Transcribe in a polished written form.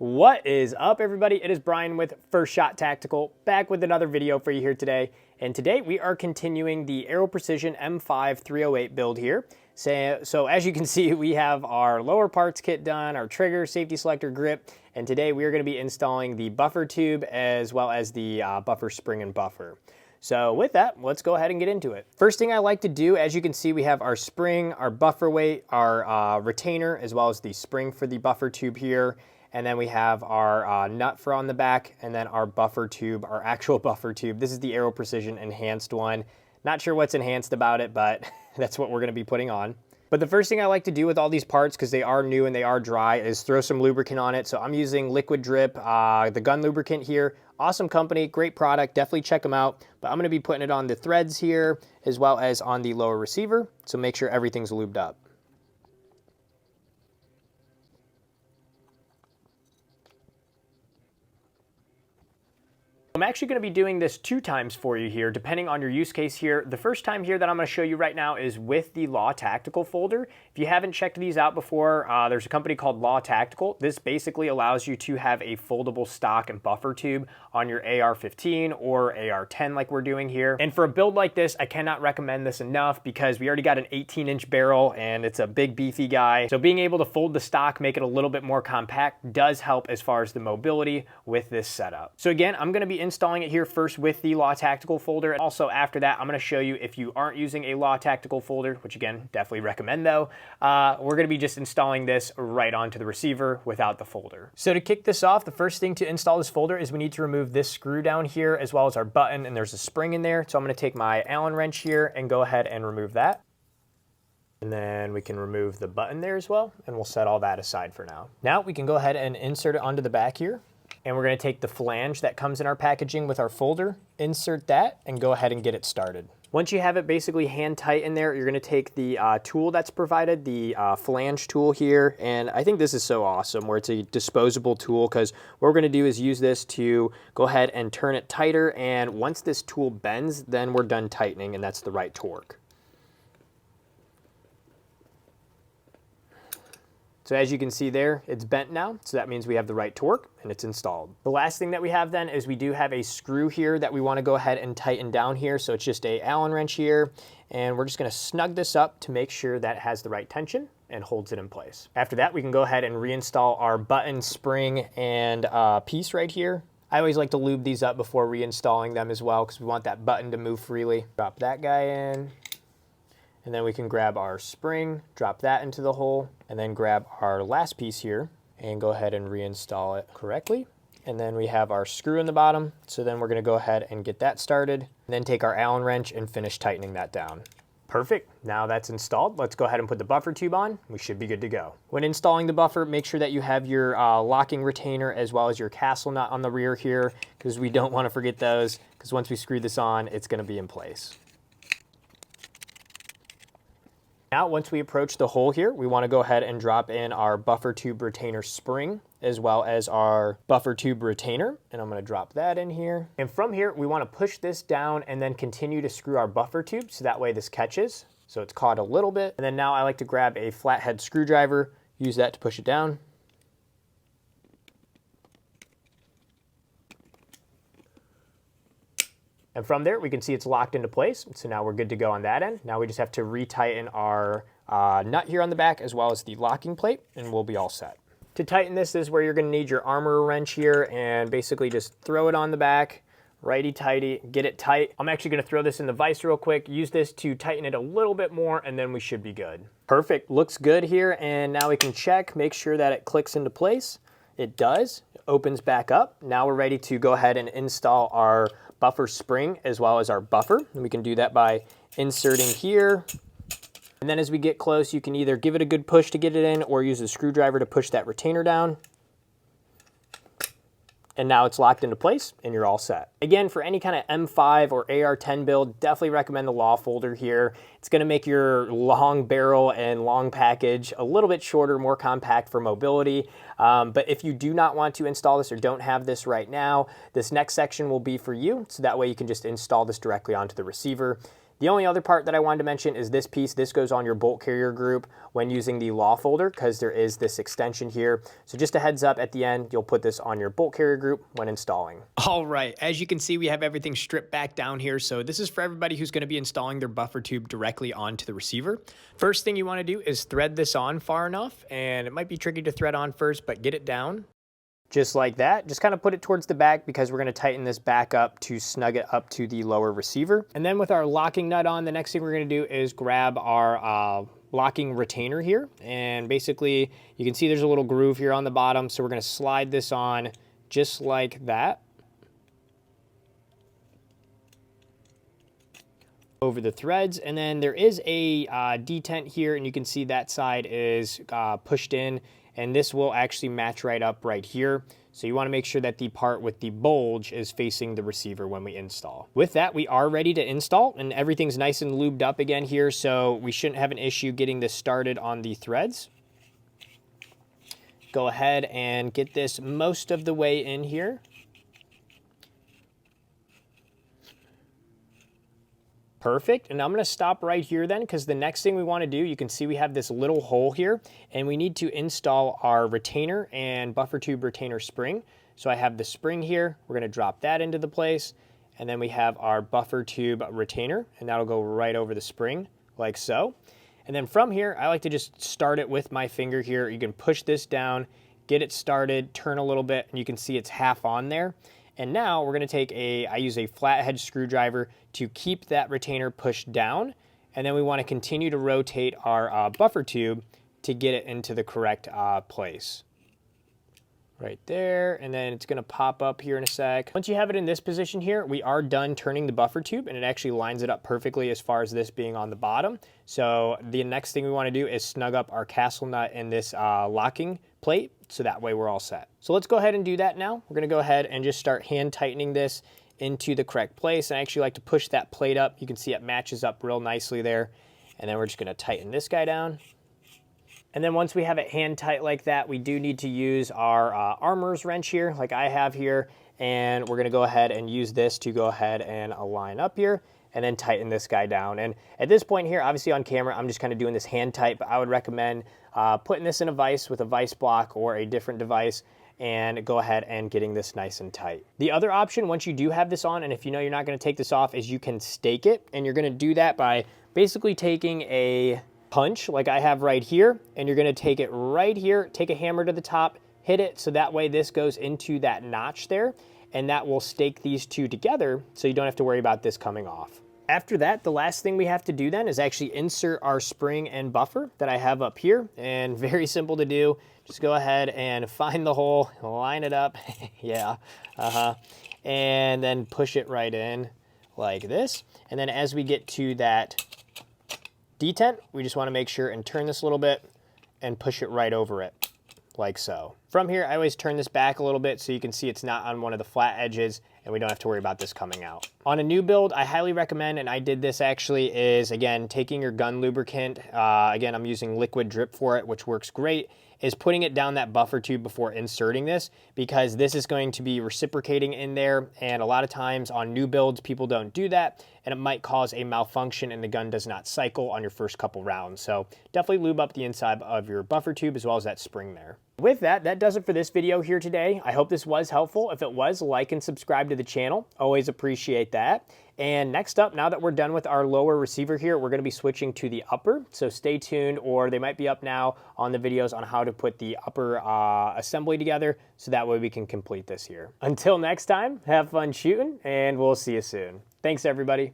What is up, everybody? It is Brian with First Shot Tactical, back with another video for you here today. And today we are continuing the Aero Precision M5 308 build here. So as you can see, we have our lower parts kit done, our trigger, safety selector, grip, and today we are going to be installing the buffer tube as well as the buffer spring and buffer. So with that, let's go ahead and get into it. First thing I like to do, as you can see, we have our spring, our buffer weight, our retainer, as well as the spring for the buffer tube here. And then we have our nut for on the back, and then our buffer tube, our actual buffer tube. This is the Aero Precision Enhanced one. Not sure what's enhanced about it, but that's what we're gonna be putting on. But the first thing I like to do with all these parts, because they are new and they are dry, is throw some lubricant on it. So I'm using Liquid Drip, the gun lubricant here. Awesome company, great product, definitely check them out. But I'm gonna be putting it on the threads here, as well as on the lower receiver. So make sure everything's lubed up. I'm actually going to be doing this 2 times for you here, depending on your use case here. The first time here that I'm going to show you right now is with the Law Tactical folder. If you haven't checked these out before, there's a company called Law Tactical. This basically allows you to have a foldable stock and buffer tube on your AR-15 or AR-10 like we're doing here. And for a build like this, I cannot recommend this enough because we already got an 18-inch barrel and it's a big beefy guy. So being able to fold the stock, make it a little bit more compact, does help as far as the mobility with this setup. So again, I'm going to be installing it here first with the Law Tactical folder. Also after that, I'm going to show you if you aren't using a Law Tactical folder, which again, definitely recommend though, we're going to be just installing this right onto the receiver without the folder. So to kick this off, the first thing to install this folder is we need to remove this screw down here as well as our button, and there's a spring in there. So I'm going to take my Allen wrench here and go ahead and remove that. And then we can remove the button there as well, and we'll set all that aside for now. Now we can go ahead and insert it onto the back here. And we're going to take the flange that comes in our packaging with our folder, insert that, and go ahead and get it started. Once you have it basically hand tight in there, you're going to take the tool that's provided, the flange tool here. And I think this is so awesome where it's a disposable tool, because what we're going to do is use this to go ahead and turn it tighter. And once this tool bends, then we're done tightening, and that's the right torque. So as you can see there, it's bent now, so that means we have the right torque and it's installed. The last thing that we have then is we do have a screw here that we want to go ahead and tighten down here. So it's just a Allen wrench here, and we're just going to snug this up to make sure that it has the right tension and holds it in place. After that, we can go ahead and reinstall our button, spring, and piece right here. I always like to lube these up before reinstalling them as well because we want that button to move freely. Drop that guy in. And then we can grab our spring, drop that into the hole, and then grab our last piece here and go ahead and reinstall it correctly. And then we have our screw in the bottom. So then we're going to go ahead and get that started, and then take our Allen wrench and finish tightening that down. Perfect. Now that's installed, let's go ahead and put the buffer tube on. We should be good to go. When installing the buffer, make sure that you have your locking retainer as well as your castle nut on the rear here, because we don't want to forget those, because once we screw this on, it's going to be in place. Now, once we approach the hole here, we want to go ahead and drop in our buffer tube retainer spring as well as our buffer tube retainer. And I'm going to drop that in here. And from here, we want to push this down and then continue to screw our buffer tube so that way this catches. So it's caught a little bit. And then now I like to grab a flathead screwdriver, use that to push it down. And from there, we can see it's locked into place. So now we're good to go on that end. Now we just have to retighten our nut here on the back as well as the locking plate, and we'll be all set. To tighten this is where you're gonna need your armor wrench here, and basically just throw it on the back, righty-tighty, get it tight. I'm actually gonna throw this in the vise real quick, use this to tighten it a little bit more, and then we should be good. Perfect, looks good here, and now we can check, make sure that it clicks into place. It does, it opens back up. Now we're ready to go ahead and install our buffer spring as well as our buffer. And we can do that by inserting here. And then as we get close, you can either give it a good push to get it in or use a screwdriver to push that retainer down. And now it's locked into place and you're all set. Again, for any kind of M5 or AR10 build, definitely recommend the Law folder here. It's gonna make your long barrel and long package a little bit shorter, more compact for mobility. But if you do not want to install this or don't have this right now, this next section will be for you. So that way you can just install this directly onto the receiver. The only other part that I wanted to mention is this piece. This goes on your bolt carrier group when using the law folder because there is this extension here. So just a heads up, at the end, you'll put this on your bolt carrier group when installing. All right, as you can see, we have everything stripped back down here. So this is for everybody who's going to be installing their buffer tube directly onto the receiver. First thing you want to do is thread this on far enough, and it might be tricky to thread on first, but get it down. Just like that. Just kind of put it towards the back because we're going to tighten this back up to snug it up to the lower receiver. And then with our locking nut on, the next thing we're going to do is grab our locking retainer here. And basically, you can see there's a little groove here on the bottom. So we're going to slide this on just like that over the threads. And then there is a detent here, and you can see that side is pushed in. And this will actually match right up right here. So you want to make sure that the part with the bulge is facing the receiver when we install. With that, we are ready to install, and everything's nice and lubed up again here, so we shouldn't have an issue getting this started on the threads. Go ahead and get this most of the way in here. Perfect, and I'm going to stop right here then because the next thing we want to do, you can see we have this little hole here, and we need to install our retainer and buffer tube retainer spring. So I have the spring here, we're going to drop that into the place, and then we have our buffer tube retainer, and that'll go right over the spring like so. And then from here, I like to just start it with my finger here. You can push this down, get it started, turn a little bit, and you can see it's half on there. And now we're going to take I use a flathead screwdriver to keep that retainer pushed down. And then we want to continue to rotate our buffer tube to get it into the correct place. Right there, and then it's going to pop up here in a sec. Once you have it in this position here, we are done turning the buffer tube, and it actually lines it up perfectly as far as this being on the bottom. So the next thing we want to do is snug up our castle nut in this locking plate, so that way we're all set. So let's go ahead and do that now. We're going to go ahead and just start hand tightening this into the correct place. And I actually like to push that plate up. You can see it matches up real nicely there. And then we're just going to tighten this guy down. And then once we have it hand tight like that, we do need to use our armorer's wrench here, like I have here. And we're going to go ahead and use this to go ahead and align up here and then tighten this guy down. And at this point here, obviously on camera, I'm just kind of doing this hand tight, but I would recommend putting this in a vise with a vise block or a different device and go ahead and getting this nice and tight. The other option, once you do have this on, and if you know you're not going to take this off, is you can stake it. And you're going to do that by basically taking a punch like I have right here, and you're going to take it right here, take a hammer to the top, hit it, so that way this goes into that notch there, and that will stake these two together so you don't have to worry about this coming off. After that, the last thing we have to do then is actually insert our spring and buffer that I have up here, and very simple to do. Just go ahead and find the hole, line it up, yeah, and then push it right in like this. And then as we get to that detent, we just want to make sure and turn this a little bit and push it right over it like so. From here, I always turn this back a little bit so you can see it's not on one of the flat edges and we don't have to worry about this coming out. On a new build, I highly recommend, and I did this actually, is again, taking your gun lubricant, again, I'm using liquid drip for it, which works great, is putting it down that buffer tube before inserting this, because this is going to be reciprocating in there, and a lot of times on new builds, people don't do that, and it might cause a malfunction and the gun does not cycle on your first couple rounds. So definitely lube up the inside of your buffer tube as well as that spring there. With that, that does it for this video here today. I hope this was helpful. If it was, like and subscribe to the channel. Always appreciate that. And next up, now that we're done with our lower receiver here, we're going to be switching to the upper. So stay tuned, or they might be up now on the videos on how to put the upper assembly together, so that way we can complete this here. Until next time, have fun shooting, and we'll see you soon. Thanks, everybody.